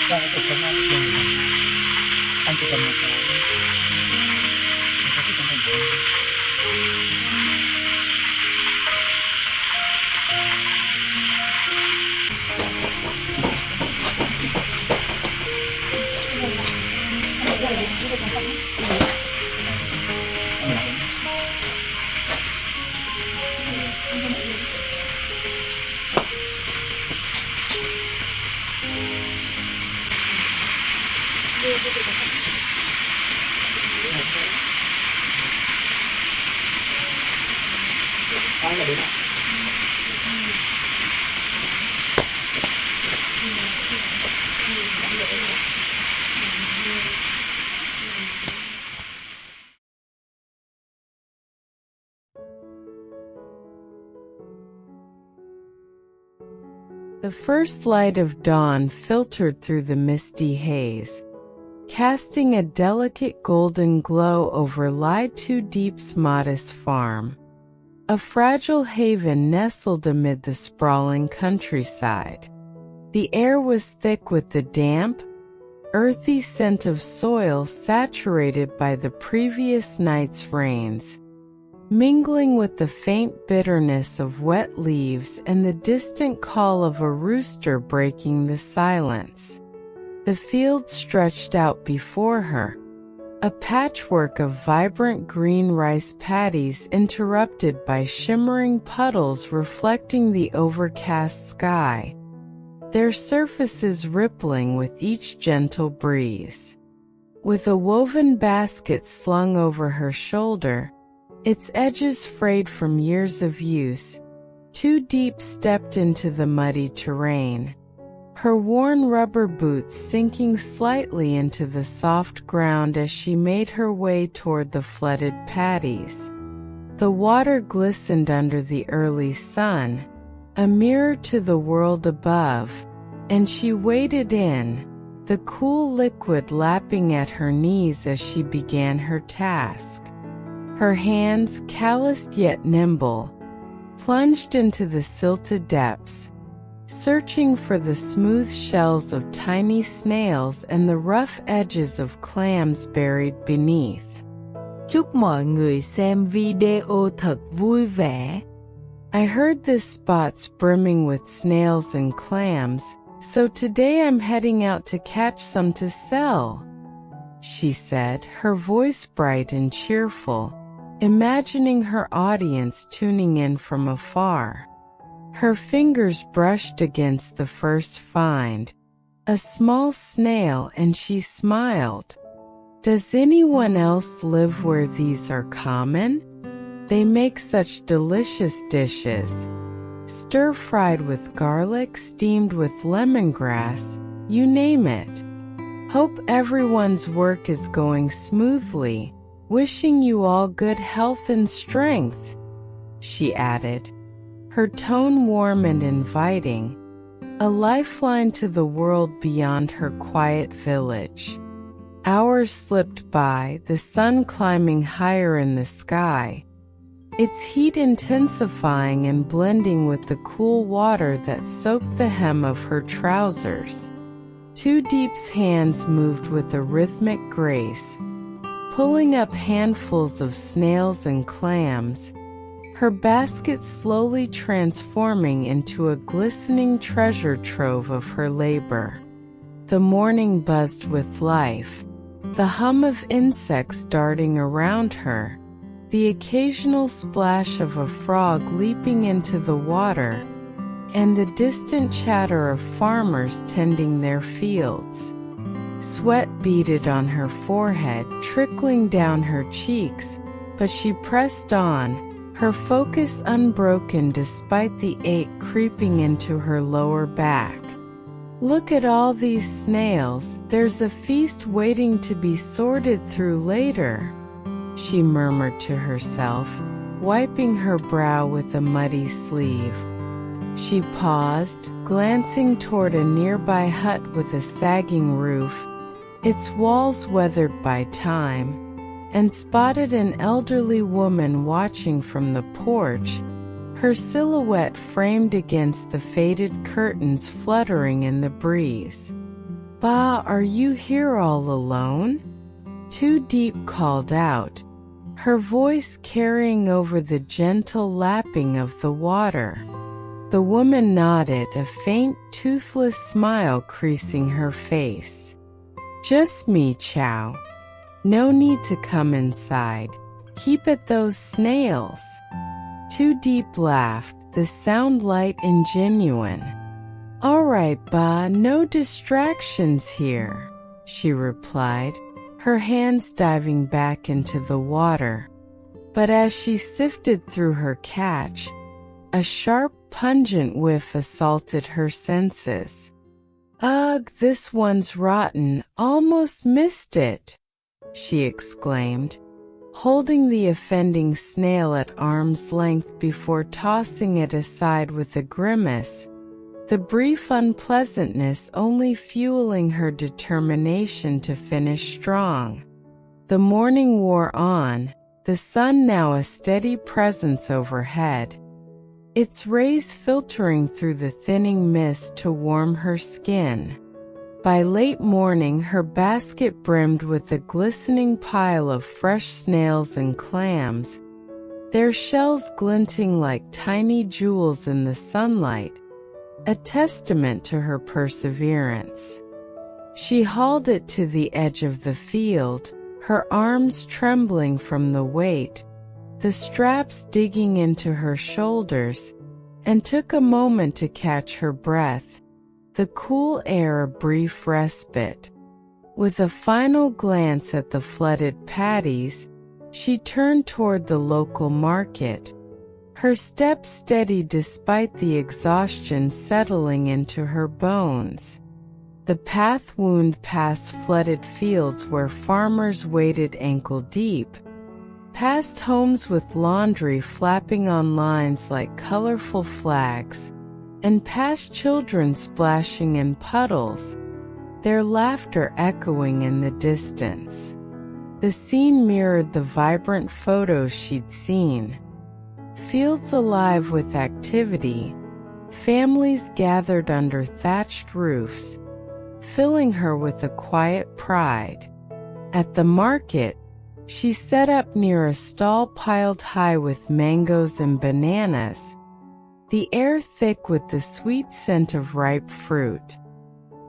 Cho cái cuộc sống nó được bình thường. Anh chỉ cần một cái sự chân thành của anh. Anh là đến ạ. The first light of dawn filtered through the misty haze, casting a delicate golden glow over Diep's modest farm, a fragile haven nestled amid the sprawling countryside. The air was thick with the damp, earthy scent of soil saturated by the previous night's rains, mingling with the faint bitterness of wet leaves and the distant call of a rooster breaking the silence. The field stretched out before her, a patchwork of vibrant green rice paddies interrupted by shimmering puddles reflecting the overcast sky, their surfaces rippling with each gentle breeze. With a woven basket slung over her shoulder, its edges frayed from years of use, Diep stepped into the muddy terrain, her worn rubber boots sinking slightly into the soft ground as she made her way toward the flooded paddies. The water glistened under the early sun, a mirror to the world above, and she waded in, the cool liquid lapping at her knees as she began her task. Her hands, calloused yet nimble, plunged into the silted depths, searching for the smooth shells of tiny snails and the rough edges of clams buried beneath. Chúc mọi người xem video thật vui vẻ. I heard this spot's brimming with snails and clams, so today I'm heading out to catch some to sell, she said, her voice bright and cheerful, imagining her audience tuning in from afar. Her fingers brushed against the first find, a small snail, and she smiled. Does anyone else live where these are common? They make such delicious dishes. Stir-fried with garlic, steamed with lemongrass, you name it. Hope everyone's work is going smoothly. Wishing you all good health and strength, she added, her tone warm and inviting, a lifeline to the world beyond her quiet village. Hours slipped by, the sun climbing higher in the sky, its heat intensifying and blending with the cool water that soaked the hem of her trousers. Diep's hands moved with a rhythmic grace, pulling up handfuls of snails and clams, her basket slowly transforming into a glistening treasure trove of her labor. The morning buzzed with life, the hum of insects darting around her, the occasional splash of a frog leaping into the water, and the distant chatter of farmers tending their fields. Sweat beaded on her forehead, trickling down her cheeks, but she pressed on, her focus unbroken despite the ache creeping into her lower back. Look at all these snails, there's a feast waiting to be sorted through later, she murmured to herself, wiping her brow with a muddy sleeve. She paused, glancing toward a nearby hut with a sagging roof, its walls weathered by time, and spotted an elderly woman watching from the porch, her silhouette framed against the faded curtains fluttering in the breeze. "Ba, are you here all alone?" Diep called out, her voice carrying over the gentle lapping of the water. The woman nodded, a faint, toothless smile creasing her face. "Just me, Chow. No need to come inside. Keep at those snails." Diep laughed, the sound light and genuine. "All right, Ba, no distractions here," she replied, her hands diving back into the water. But as she sifted through her catch, a sharp, pungent whiff assaulted her senses. "Ugh, this one's rotten, almost missed it," she exclaimed, holding the offending snail at arm's length before tossing it aside with a grimace, the brief unpleasantness only fueling her determination to finish strong. The morning wore on, the sun now a steady presence overhead, its rays filtering through the thinning mist to warm her skin. By late morning, her basket brimmed with a glistening pile of fresh snails and clams, their shells glinting like tiny jewels in the sunlight, a testament to her perseverance. She hauled it to the edge of the field, her arms trembling from the weight, the straps digging into her shoulders, and took a moment to catch her breath, the cool air a brief respite. With a final glance at the flooded paddies, she turned toward the local market, her steps steady despite the exhaustion settling into her bones. The path wound past flooded fields where farmers waded ankle-deep, past homes with laundry flapping on lines like colorful flags, and past children splashing in puddles, their laughter echoing in the distance. The scene mirrored the vibrant photos she'd seen. Fields alive with activity, families gathered under thatched roofs, filling her with a quiet pride. At the market, she set up near a stall piled high with mangoes and bananas, the air thick with the sweet scent of ripe fruit.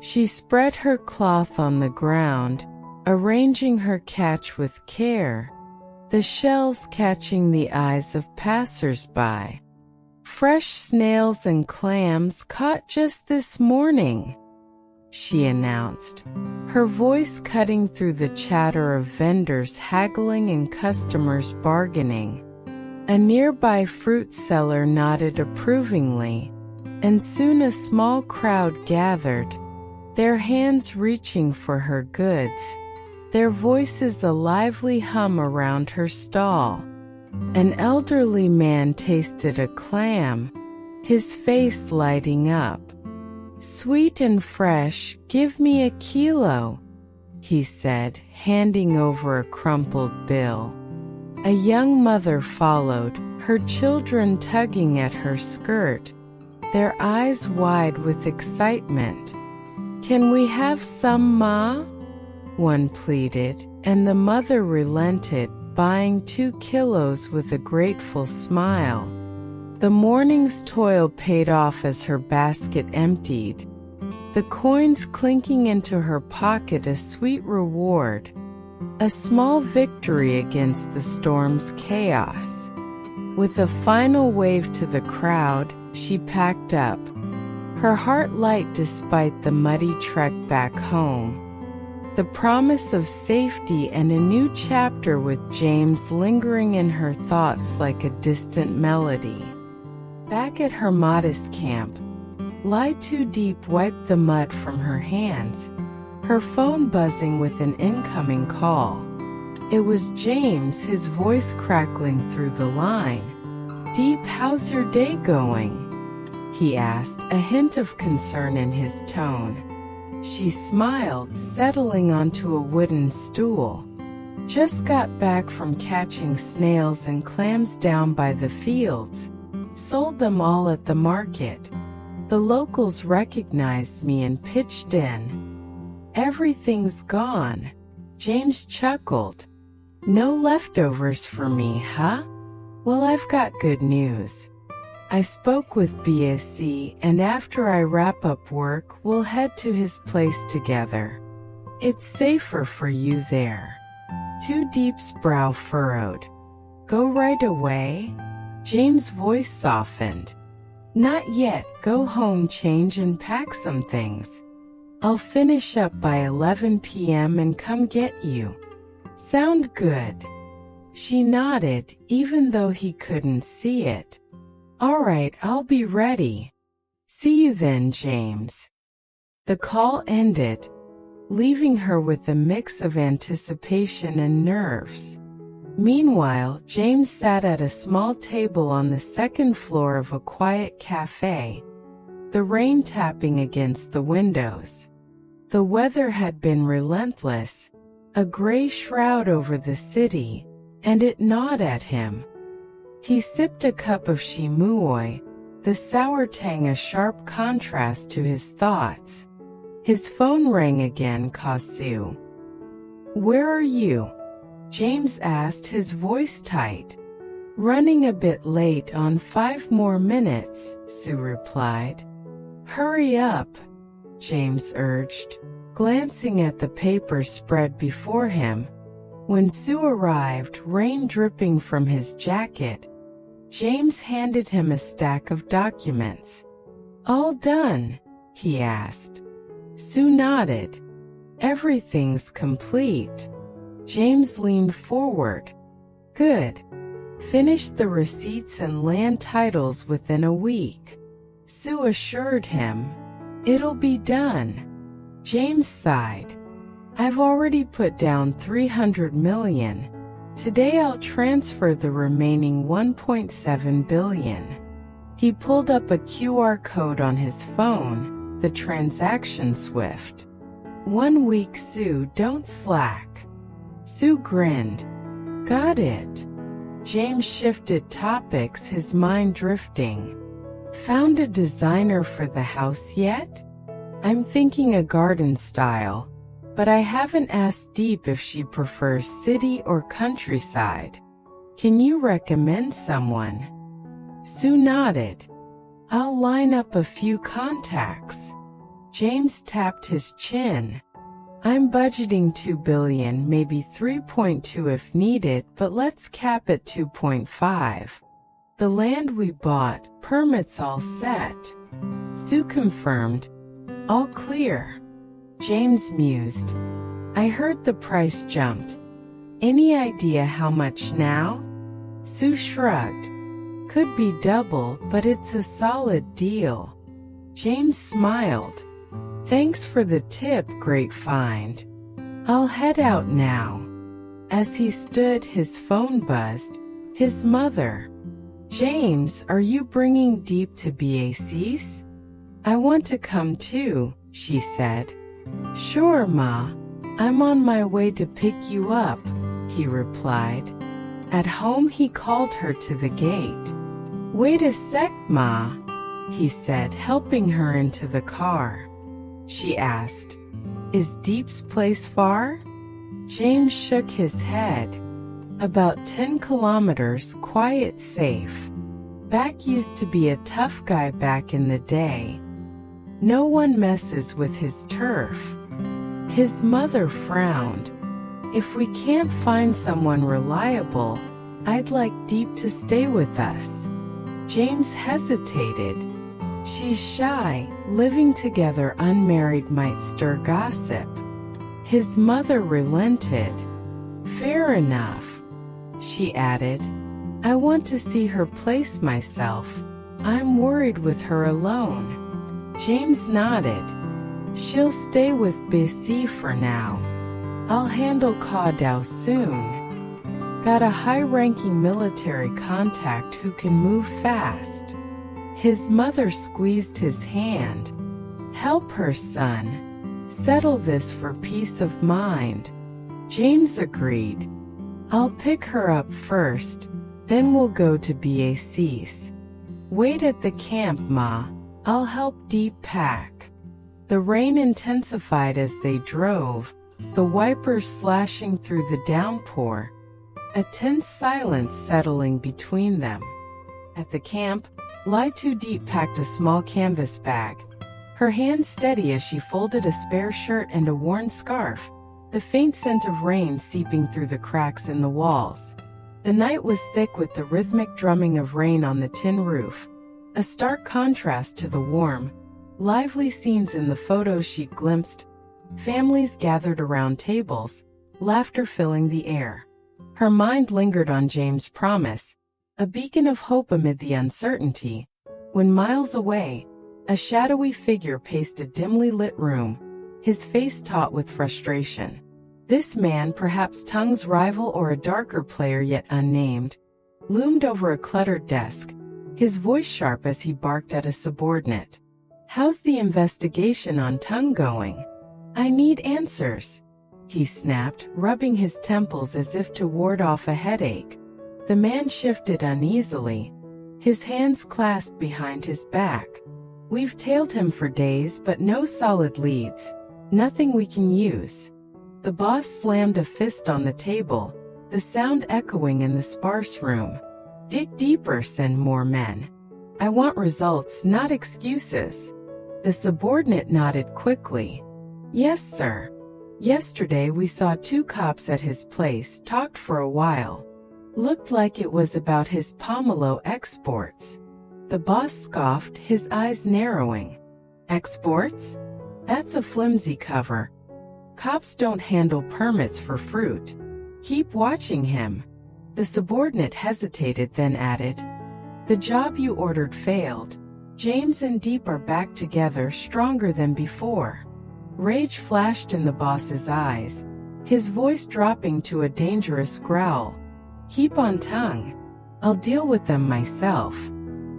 She spread her cloth on the ground, arranging her catch with care, the shells catching the eyes of passers-by. "Fresh snails and clams caught just this morning," she announced, her voice cutting through the chatter of vendors haggling and customers bargaining. A nearby fruit seller nodded approvingly, and soon a small crowd gathered, their hands reaching for her goods, their voices a lively hum around her stall. An elderly man tasted a clam, his face lighting up. "Sweet and fresh, give me a kilo," he said, handing over a crumpled bill. A young mother followed, her children tugging at her skirt, their eyes wide with excitement. "Can we have some, Ma?" one pleaded, and the mother relented, buying 2 kilos with a grateful smile. The morning's toil paid off as her basket emptied, the coins clinking into her pocket a sweet reward, a small victory against the storm's chaos. With a final wave to the crowd, she packed up, her heart light despite the muddy trek back home, the promise of safety and a new chapter with James lingering in her thoughts like a distant melody. Back at her modest camp, Diep wiped the mud from her hands, her phone buzzing with an incoming call. It was James, his voice crackling through the line. "Diep, how's your day going?" he asked, a hint of concern in his tone. She smiled, settling onto a wooden stool. "Just got back from catching snails and clams down by the fields. Sold them all at the market. The locals recognized me and pitched in. Everything's gone. James chuckled. No leftovers for me, huh? Well, I've got good news. I spoke with BSC, and after I wrap up work, we'll head to his place together. It's safer for you there. Diep's brow furrowed. Go right away? James' voice softened. Not yet. Go home, change and pack some things. I'll finish up by 11 p.m. and come get you. Sound good? She nodded, even though he couldn't see it. All right, I'll be ready. See you then, James. The call ended, leaving her with a mix of anticipation and nerves. Meanwhile, James sat at a small table on the second floor of a quiet cafe, the rain tapping against the windows. The weather had been relentless, a gray shroud over the city, and it gnawed at him. He sipped a cup of shimuoi, the sour tang a sharp contrast to his thoughts. His phone rang again. Kasu. Where are you? James asked, his voice tight. Running a bit late on 5 more minutes, Sue replied. Hurry up, James urged, glancing at the papers spread before him. When Sue arrived, rain dripping from his jacket, James handed him a stack of documents. All done? He asked. Sue nodded. Everything's complete. James leaned forward. Good. Finished the receipts and land titles within a week. Sue assured him. It'll be done. James sighed. I've already put down $300 million. Today I'll transfer the remaining $1.7 billion. He pulled up a QR code on his phone, the transaction swift. 1 week, Sue, don't slack. Sue grinned. Got it. James shifted topics, his mind drifting. Found a designer for the house yet? I'm thinking a garden style, but I haven't asked Diep if she prefers city or countryside. Can you recommend someone? Sue nodded. I'll line up a few contacts. James tapped his chin. I'm budgeting $2 billion, maybe 3.2 if needed, but let's cap at 2.5. The land we bought, permits all set. Sue confirmed. All clear. James mused. I heard the price jumped. Any idea how much now? Sue shrugged. Could be double, but it's a solid deal. James smiled. Thanks for the tip, great find. I'll head out now. As he stood, his phone buzzed. His mother. James, are you bringing Diep to BAC's? I want to come too, she said. Sure, Ma. I'm on my way to pick you up, he replied. At home, he called her to the gate. Wait a sec, Ma, he said, helping her into the car. She asked, Is Diep's place far? James shook his head. About 10 kilometers, quiet, safe. Back used to be a tough guy back in the day. No one messes with his turf. His mother frowned. If we can't find someone reliable, I'd like Diep to stay with us. James hesitated. She's shy, living together unmarried might stir gossip. His mother relented. Fair enough, she added. I want to see her place myself. I'm worried with her alone. James nodded. She'll stay with BC for now. I'll handle Kaudao soon. Got a high-ranking military contact who can move fast. His mother squeezed his hand. Help her, son. Settle this for peace of mind. James agreed. I'll pick her up first, then we'll go to BAC's. Wait at the camp, Ma. I'll help Diep pack. The rain intensified as they drove, the wipers slashing through the downpour, a tense silence settling between them. At the camp, Diep packed a small canvas bag, her hand steady as she folded a spare shirt and a worn scarf, the faint scent of rain seeping through the cracks in the walls. The night was thick with the rhythmic drumming of rain on the tin roof, a stark contrast to the warm, lively scenes in the photos she glimpsed, families gathered around tables, laughter filling the air. Her mind lingered on James' promise, a beacon of hope amid the uncertainty, when miles away, a shadowy figure paced a dimly lit room, his face taut with frustration. This man, perhaps Tung's rival or a darker player yet unnamed, loomed over a cluttered desk, his voice sharp as he barked at a subordinate. "How's the investigation on Tung going? I need answers," he snapped, rubbing his temples as if to ward off a headache. The man shifted uneasily, his hands clasped behind his back. "We've tailed him for days, but no solid leads. Nothing we can use." The boss slammed a fist on the table, the sound echoing in the sparse room. "Dig deeper, send more men. I want results, not excuses." The subordinate nodded quickly. "Yes, sir. Yesterday we saw 2 cops at his place, talked for a while. Looked like it was about his pomelo exports." The boss scoffed, his eyes narrowing. "Exports? That's a flimsy cover. Cops don't handle permits for fruit. Keep watching him." The subordinate hesitated, then added, "The job you ordered failed. James and Diep are back together, stronger than before." Rage flashed in the boss's eyes, his voice dropping to a dangerous growl. "Keep on Tung. I'll deal with them myself.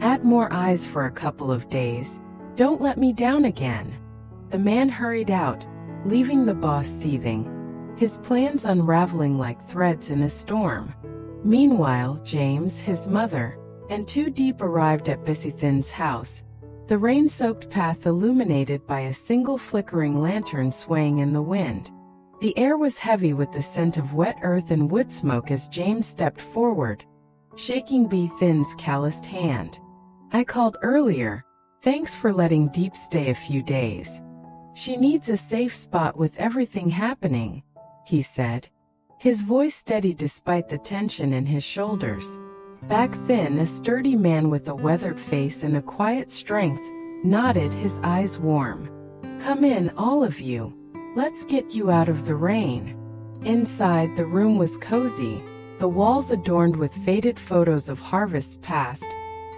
Add more eyes for a couple of days. Don't let me down again." The man hurried out, leaving the boss seething, his plans unraveling like threads in a storm. Meanwhile, James, his mother, and 2 Diep arrived at Lythucan's house, the rain-soaked path illuminated by a single flickering lantern swaying in the wind. The air was heavy with the scent of wet earth and wood smoke as James stepped forward, shaking Lythucan's calloused hand. "I called earlier. Thanks for letting Diep stay a few days. She needs a safe spot with everything happening," he said, his voice steady despite the tension in his shoulders. Back then, a sturdy man with a weathered face and a quiet strength, nodded, his eyes warm. "Come in, all of you. Let's get you out of the rain." Inside, the room was cozy, the walls adorned with faded photos of harvests past,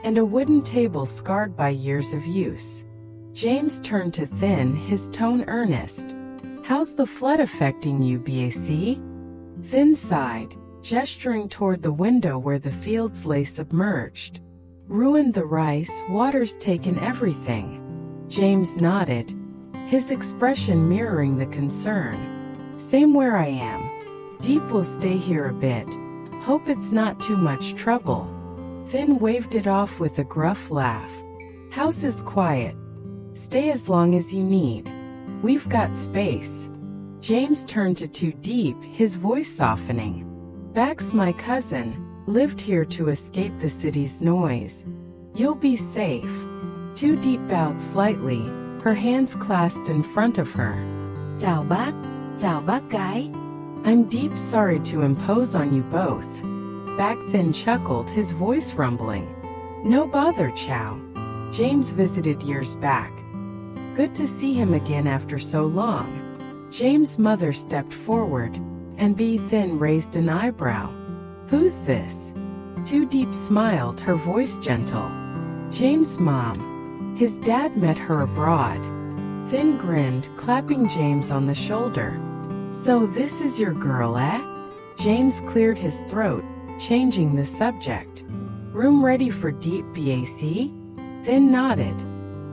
and a wooden table scarred by years of use. James turned to Tien, his tone earnest. "How's the flood affecting you, Bac?" Tien sighed, gesturing toward the window where the fields lay submerged. "Ruined the rice, water's taken everything." James nodded, his expression mirroring the concern. "Same where I am. Diep will stay here a bit. Hope it's not too much trouble." Tien waved it off with a gruff laugh. "House is quiet. Stay as long as you need. We've got space." James turned to 2 Diep, his voice softening. "Bac's my cousin, lived here to escape the city's noise. You'll be safe." 2 Diep bowed slightly, her hands clasped in front of her. Chào bác gái." "I'm Diep, sorry to impose on you both." Back Tien chuckled, his voice rumbling. "No bother, Chow. James visited years back. Good to see him again after so long." James' mother stepped forward, and Tien raised an eyebrow. "Who's this?" 2 Diep smiled, her voice gentle. "James' mom. His dad met her abroad." Tien grinned, clapping James on the shoulder. "So this is your girl, eh?" James cleared his throat, changing the subject. "Room ready for Diep, Bac?" Tien nodded.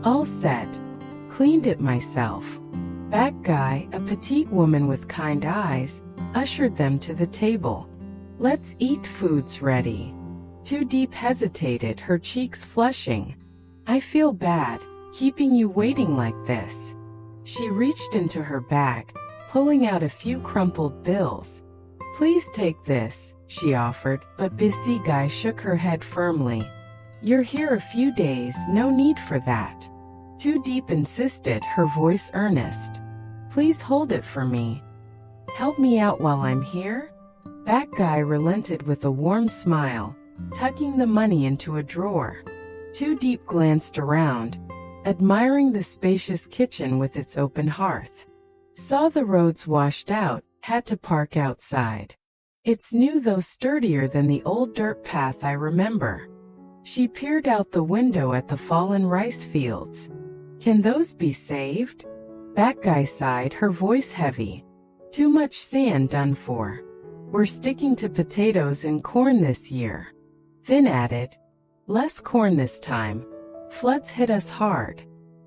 "All set. Cleaned it myself." Back guy, a petite woman with kind eyes, ushered them to the table. "Let's eat, food's ready." Too Deep hesitated, her cheeks flushing. I feel bad, keeping you waiting like this. She reached into her bag, pulling out a few crumpled bills. Please take this, she offered, but Busy Guy shook her head firmly. You're here a few days, no need for that. Too Deep insisted, her voice earnest. Please hold it for me. Help me out while I'm here? That guy relented with a warm smile, tucking the money into a drawer. Too Deep glanced around, admiring the spacious kitchen with its open hearth. Saw the roads washed out, had to park outside. It's new though sturdier than the old dirt path I remember. She peered out the window at the fallen rice fields. Can those be saved? That guy sighed, her voice heavy. Too much sand done for. We're sticking to potatoes and corn this year. Then added, less corn this time. Floods hit us hard.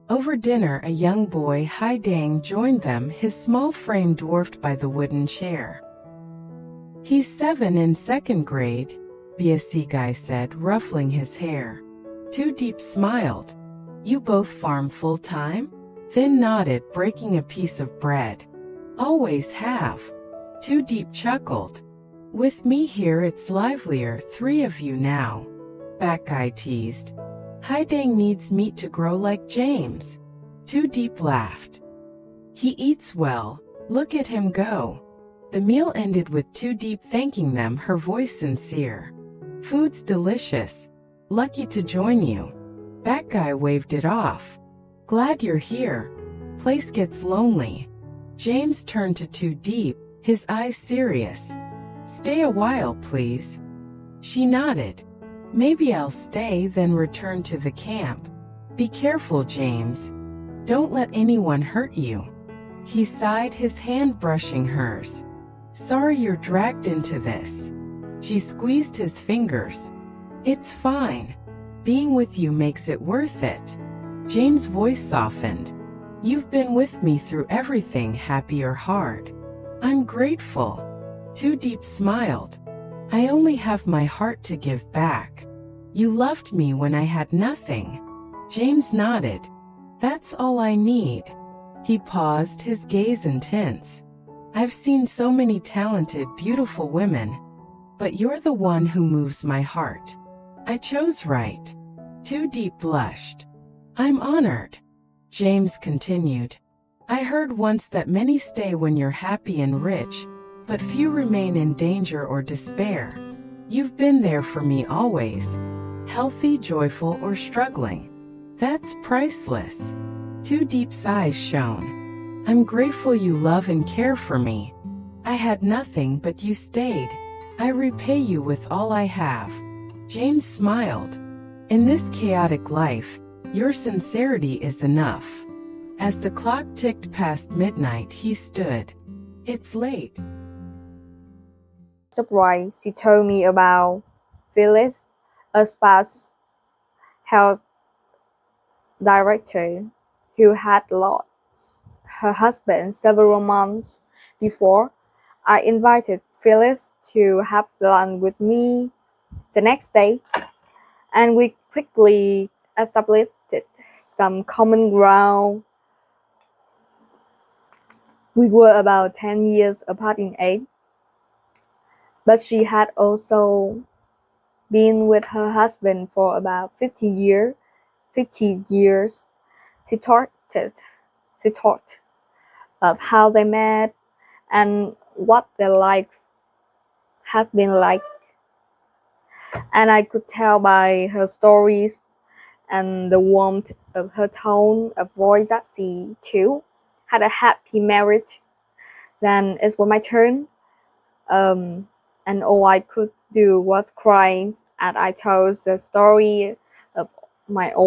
Over dinner, a young boy, Hai Dang, joined them, his small frame dwarfed by the wooden chair. He's 7 in second grade, Busy Guy said, ruffling his hair. Too Deep smiled. You both farm full-time? Then nodded, breaking a piece of bread. Always have. Too Deep chuckled. With me here it's livelier, 3 of you now. That guy teased. Hai Dang needs meat to grow like James. Too Deep laughed. He eats well, look at him go. The meal ended with Too Deep thanking them, her voice sincere. Food's delicious. Lucky to join you. That guy waved it off. Glad you're here. Place gets lonely. James turned to Too Deep, his eyes serious. Stay a while, please. She nodded. Maybe I'll stay, then return to the camp. Be careful, James. Don't let anyone hurt you. He sighed, his hand brushing hers. Sorry you're dragged into this. She squeezed his fingers. It's fine. Being with you makes it worth it. James' voice softened. You've been with me through everything, happy or hard. I'm grateful. Too Deep smiled. I only have my heart to give back. You loved me when I had nothing. James nodded. That's all I need. He paused, his gaze intense. I've seen so many talented, beautiful women, but you're the one who moves my heart. I chose right. Too Deep blushed. I'm honored. James continued. I heard once that many stay when you're happy and rich, but few remain in danger or despair. You've been there for me always, healthy, joyful, or struggling. That's priceless. Too Deep's eyes shone. I'm grateful you love and care for me. I had nothing but you stayed. I repay you with all I have. James smiled. In this chaotic life, your sincerity is enough. As the clock ticked past midnight, he stood. It's late. Surprised, she told me about Phyllis, a spas health director who had lost her husband several months before. I invited Phyllis to have lunch with me the next day, and we quickly established some common ground. We were about 10 years apart in age, but she had also been with her husband for about 50 years. She talked of how they met and what their life had been like. And I could tell by her stories and the warmth of her tone of voice that she, too, had a happy marriage. Then it was my turn, and all I could do was cry, and I told the story of my own